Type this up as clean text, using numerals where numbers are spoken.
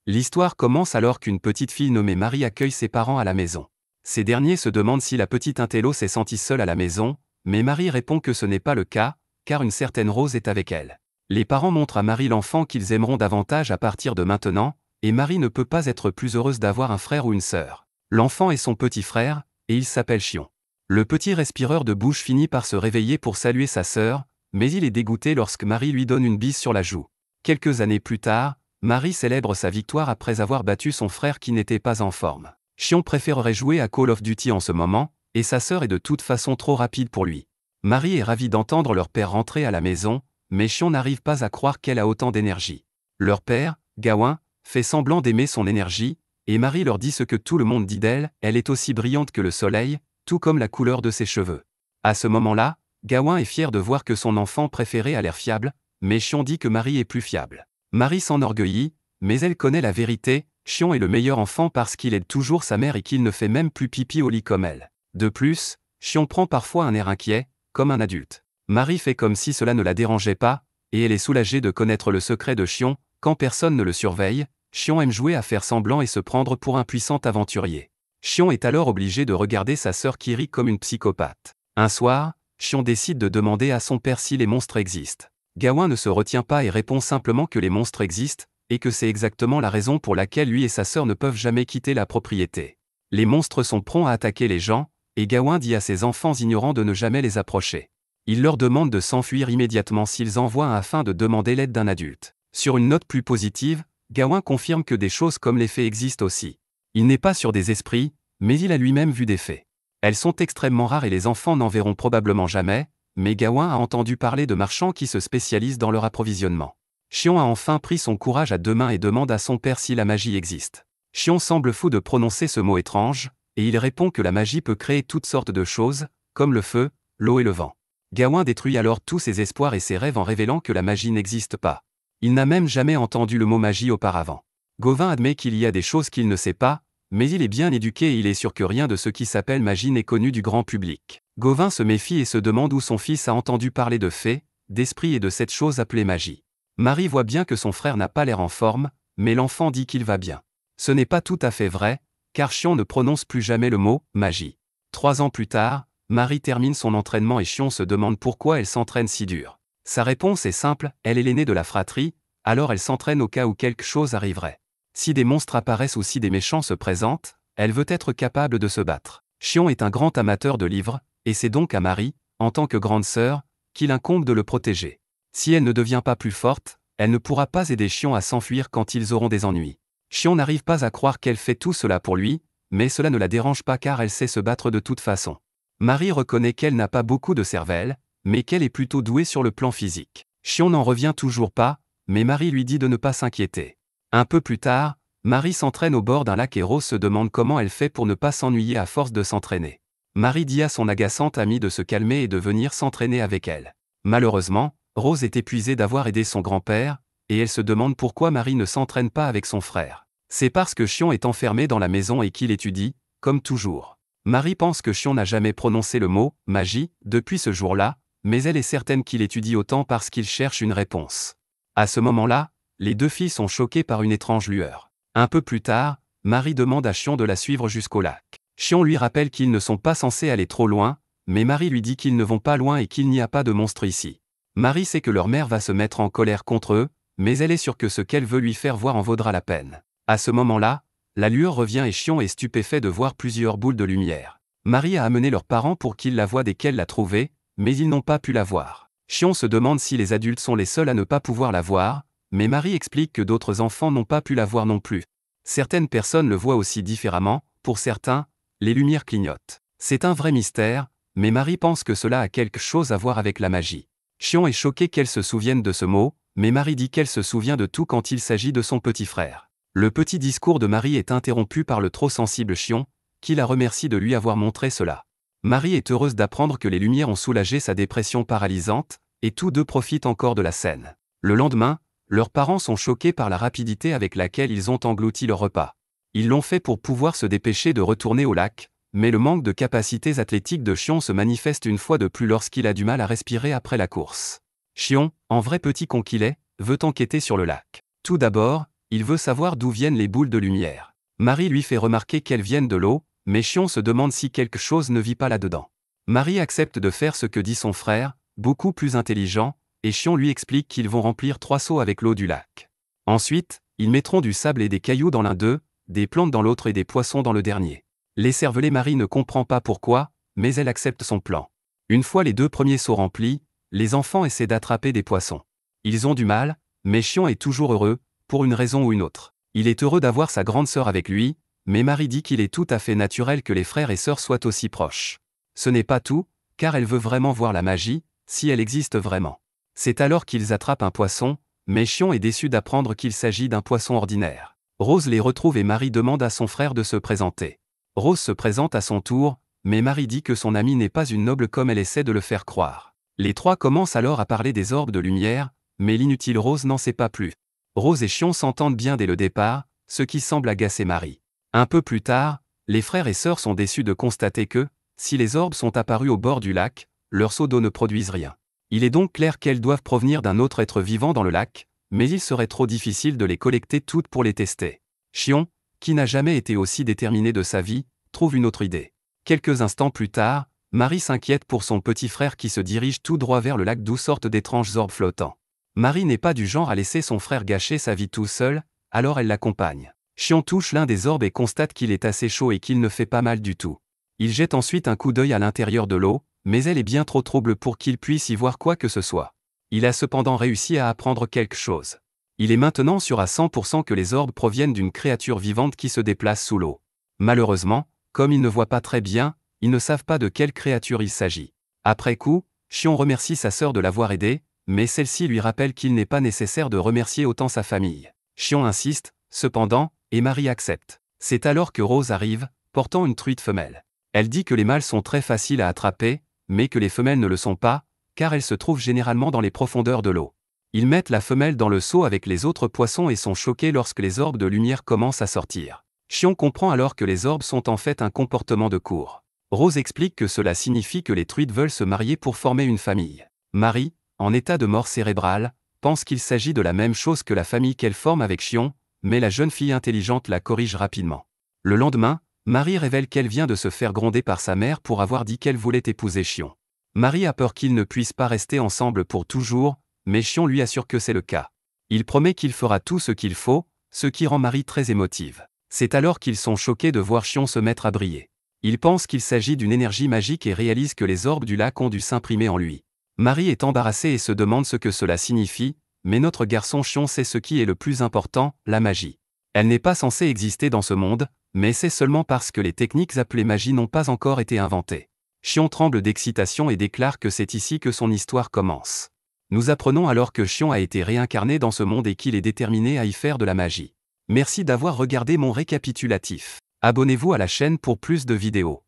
L'histoire commence alors qu'une petite fille nommée Marie accueille ses parents à la maison. Ces derniers se demandent si la petite Intello s'est sentie seule à la maison, mais Marie répond que ce n'est pas le cas, car une certaine Rose est avec elle. Les parents montrent à Marie l'enfant qu'ils aimeront davantage à partir de maintenant, et Marie ne peut pas être plus heureuse d'avoir un frère ou une sœur. L'enfant est son petit frère, et il s'appelle Chion. Le petit respireur de bouche finit par se réveiller pour saluer sa sœur, mais il est dégoûté lorsque Marie lui donne une bise sur la joue. Quelques années plus tard, Marie célèbre sa victoire après avoir battu son frère qui n'était pas en forme. Chion préférerait jouer à Call of Duty en ce moment, et sa sœur est de toute façon trop rapide pour lui. Marie est ravie d'entendre leur père rentrer à la maison, mais Chion n'arrive pas à croire qu'elle a autant d'énergie. Leur père, Gawain, fait semblant d'aimer son énergie, et Marie leur dit ce que tout le monde dit d'elle, elle est aussi brillante que le soleil, tout comme la couleur de ses cheveux. À ce moment-là, Gawain est fier de voir que son enfant préféré a l'air fiable, mais Chion dit que Marie est plus fiable. Marie s'enorgueillit, mais elle connaît la vérité, Chion est le meilleur enfant parce qu'il aide toujours sa mère et qu'il ne fait même plus pipi au lit comme elle. De plus, Chion prend parfois un air inquiet, comme un adulte. Marie fait comme si cela ne la dérangeait pas, et elle est soulagée de connaître le secret de Chion, quand personne ne le surveille, Chion aime jouer à faire semblant et se prendre pour un puissant aventurier. Chion est alors obligé de regarder sa sœur qui rit comme une psychopathe. Un soir, Chion décide de demander à son père si les monstres existent. Gawain ne se retient pas et répond simplement que les monstres existent, et que c'est exactement la raison pour laquelle lui et sa sœur ne peuvent jamais quitter la propriété. Les monstres sont prompts à attaquer les gens, et Gawain dit à ses enfants ignorants de ne jamais les approcher. Il leur demande de s'enfuir immédiatement s'ils en voient un afin de demander l'aide d'un adulte. Sur une note plus positive, Gawain confirme que des choses comme les fées existent aussi. Il n'est pas sur des esprits, mais il a lui-même vu des fées. Elles sont extrêmement rares et les enfants n'en verront probablement jamais, mais Gawain a entendu parler de marchands qui se spécialisent dans leur approvisionnement. Chion a enfin pris son courage à deux mains et demande à son père si la magie existe. Chion semble fou de prononcer ce mot étrange, et il répond que la magie peut créer toutes sortes de choses, comme le feu, l'eau et le vent. Gawain détruit alors tous ses espoirs et ses rêves en révélant que la magie n'existe pas. Il n'a même jamais entendu le mot magie auparavant. Gawain admet qu'il y a des choses qu'il ne sait pas, mais il est bien éduqué et il est sûr que rien de ce qui s'appelle magie n'est connu du grand public. Gawain se méfie et se demande où son fils a entendu parler de fées, d'esprits et de cette chose appelée magie. Marie voit bien que son frère n'a pas l'air en forme, mais l'enfant dit qu'il va bien. Ce n'est pas tout à fait vrai, car Chion ne prononce plus jamais le mot « magie ». 3 ans plus tard, Marie termine son entraînement et Chion se demande pourquoi elle s'entraîne si dur. Sa réponse est simple, elle est l'aînée de la fratrie, alors elle s'entraîne au cas où quelque chose arriverait. Si des monstres apparaissent ou si des méchants se présentent, elle veut être capable de se battre. Chion est un grand amateur de livres, et c'est donc à Marie, en tant que grande sœur, qu'il incombe de le protéger. Si elle ne devient pas plus forte, elle ne pourra pas aider Chion à s'enfuir quand ils auront des ennuis. Chion n'arrive pas à croire qu'elle fait tout cela pour lui, mais cela ne la dérange pas car elle sait se battre de toute façon. Marie reconnaît qu'elle n'a pas beaucoup de cervelle, mais qu'elle est plutôt douée sur le plan physique. Chion n'en revient toujours pas, mais Marie lui dit de ne pas s'inquiéter. Un peu plus tard, Marie s'entraîne au bord d'un lac et Rose se demande comment elle fait pour ne pas s'ennuyer à force de s'entraîner. Marie dit à son agaçante amie de se calmer et de venir s'entraîner avec elle. Malheureusement, Rose est épuisée d'avoir aidé son grand-père, et elle se demande pourquoi Marie ne s'entraîne pas avec son frère. C'est parce que Chion est enfermé dans la maison et qu'il étudie, comme toujours. Marie pense que Chion n'a jamais prononcé le mot « magie » depuis ce jour-là, mais elle est certaine qu'il étudie autant parce qu'il cherche une réponse. À ce moment-là, les deux filles sont choquées par une étrange lueur. Un peu plus tard, Marie demande à Chion de la suivre jusqu'au lac. Chion lui rappelle qu'ils ne sont pas censés aller trop loin, mais Marie lui dit qu'ils ne vont pas loin et qu'il n'y a pas de monstre ici. Marie sait que leur mère va se mettre en colère contre eux, mais elle est sûre que ce qu'elle veut lui faire voir en vaudra la peine. À ce moment-là, la lueur revient et Chion est stupéfait de voir plusieurs boules de lumière. Marie a amené leurs parents pour qu'ils la voient dès qu'elle l'a trouvée, mais ils n'ont pas pu la voir. Chion se demande si les adultes sont les seuls à ne pas pouvoir la voir, mais Marie explique que d'autres enfants n'ont pas pu la voir non plus. Certaines personnes le voient aussi différemment, pour certains, les lumières clignotent. C'est un vrai mystère, mais Marie pense que cela a quelque chose à voir avec la magie. Chion est choqué qu'elle se souvienne de ce mot, mais Marie dit qu'elle se souvient de tout quand il s'agit de son petit frère. Le petit discours de Marie est interrompu par le trop sensible Chion, qui la remercie de lui avoir montré cela. Marie est heureuse d'apprendre que les lumières ont soulagé sa dépression paralysante, et tous deux profitent encore de la scène. Le lendemain, leurs parents sont choqués par la rapidité avec laquelle ils ont englouti leur repas. Ils l'ont fait pour pouvoir se dépêcher de retourner au lac, mais le manque de capacités athlétiques de Chion se manifeste une fois de plus lorsqu'il a du mal à respirer après la course. Chion, en vrai petit con qu'il est, veut enquêter sur le lac. Tout d'abord, Il veut savoir d'où viennent les boules de lumière. Marie lui fait remarquer qu'elles viennent de l'eau, mais Xion se demande si quelque chose ne vit pas là-dedans. Marie accepte de faire ce que dit son frère, beaucoup plus intelligent, et Xion lui explique qu'ils vont remplir 3 seaux avec l'eau du lac. Ensuite, ils mettront du sable et des cailloux dans l'un d'eux, des plantes dans l'autre et des poissons dans le dernier. L'écervelée Marie ne comprend pas pourquoi, mais elle accepte son plan. Une fois les 2 premiers seaux remplis, les enfants essaient d'attraper des poissons. Ils ont du mal, mais Xion est toujours heureux, pour une raison ou une autre. Il est heureux d'avoir sa grande sœur avec lui, mais Marie dit qu'il est tout à fait naturel que les frères et sœurs soient aussi proches. Ce n'est pas tout, car elle veut vraiment voir la magie, si elle existe vraiment. C'est alors qu'ils attrapent un poisson, mais Xion est déçu d'apprendre qu'il s'agit d'un poisson ordinaire. Rose les retrouve et Marie demande à son frère de se présenter. Rose se présente à son tour, mais Marie dit que son amie n'est pas une noble comme elle essaie de le faire croire. Les 3 commencent alors à parler des orbes de lumière, mais l'inutile Rose n'en sait pas plus. Rose et Xion s'entendent bien dès le départ, ce qui semble agacer Marie. Un peu plus tard, les frères et sœurs sont déçus de constater que, si les orbes sont apparus au bord du lac, leurs seaux d'eau ne produisent rien. Il est donc clair qu'elles doivent provenir d'un autre être vivant dans le lac, mais il serait trop difficile de les collecter toutes pour les tester. Xion, qui n'a jamais été aussi déterminé de sa vie, trouve une autre idée. Quelques instants plus tard, Marie s'inquiète pour son petit frère qui se dirige tout droit vers le lac d'où sortent d'étranges orbes flottants. Marie n'est pas du genre à laisser son frère gâcher sa vie tout seul, alors elle l'accompagne. Xion touche l'un des orbes et constate qu'il est assez chaud et qu'il ne fait pas mal du tout. Il jette ensuite un coup d'œil à l'intérieur de l'eau, mais elle est bien trop trouble pour qu'il puisse y voir quoi que ce soit. Il a cependant réussi à apprendre quelque chose. Il est maintenant sûr à 100% que les orbes proviennent d'une créature vivante qui se déplace sous l'eau. Malheureusement, comme ils ne voient pas très bien, ils ne savent pas de quelle créature il s'agit. Après coup, Xion remercie sa sœur de l'avoir aidé, mais celle-ci lui rappelle qu'il n'est pas nécessaire de remercier autant sa famille. Xion insiste, cependant, et Marie accepte. C'est alors que Rose arrive, portant une truite femelle. Elle dit que les mâles sont très faciles à attraper, mais que les femelles ne le sont pas, car elles se trouvent généralement dans les profondeurs de l'eau. Ils mettent la femelle dans le seau avec les autres poissons et sont choqués lorsque les orbes de lumière commencent à sortir. Xion comprend alors que les orbes sont en fait un comportement de cour. Rose explique que cela signifie que les truites veulent se marier pour former une famille. Marie, en état de mort cérébrale, pense qu'il s'agit de la même chose que la famille qu'elle forme avec Xion, mais la jeune fille intelligente la corrige rapidement. Le lendemain, Marie révèle qu'elle vient de se faire gronder par sa mère pour avoir dit qu'elle voulait épouser Xion. Marie a peur qu'ils ne puissent pas rester ensemble pour toujours, mais Xion lui assure que c'est le cas. Il promet qu'il fera tout ce qu'il faut, ce qui rend Marie très émotive. C'est alors qu'ils sont choqués de voir Xion se mettre à briller. Ils pensent qu'il s'agit d'une énergie magique et réalisent que les orbes du lac ont dû s'imprimer en lui. Marie est embarrassée et se demande ce que cela signifie, mais notre garçon Xion sait ce qui est le plus important, la magie. Elle n'est pas censée exister dans ce monde, mais c'est seulement parce que les techniques appelées magie n'ont pas encore été inventées. Xion tremble d'excitation et déclare que c'est ici que son histoire commence. Nous apprenons alors que Xion a été réincarné dans ce monde et qu'il est déterminé à y faire de la magie. Merci d'avoir regardé mon récapitulatif. Abonnez-vous à la chaîne pour plus de vidéos.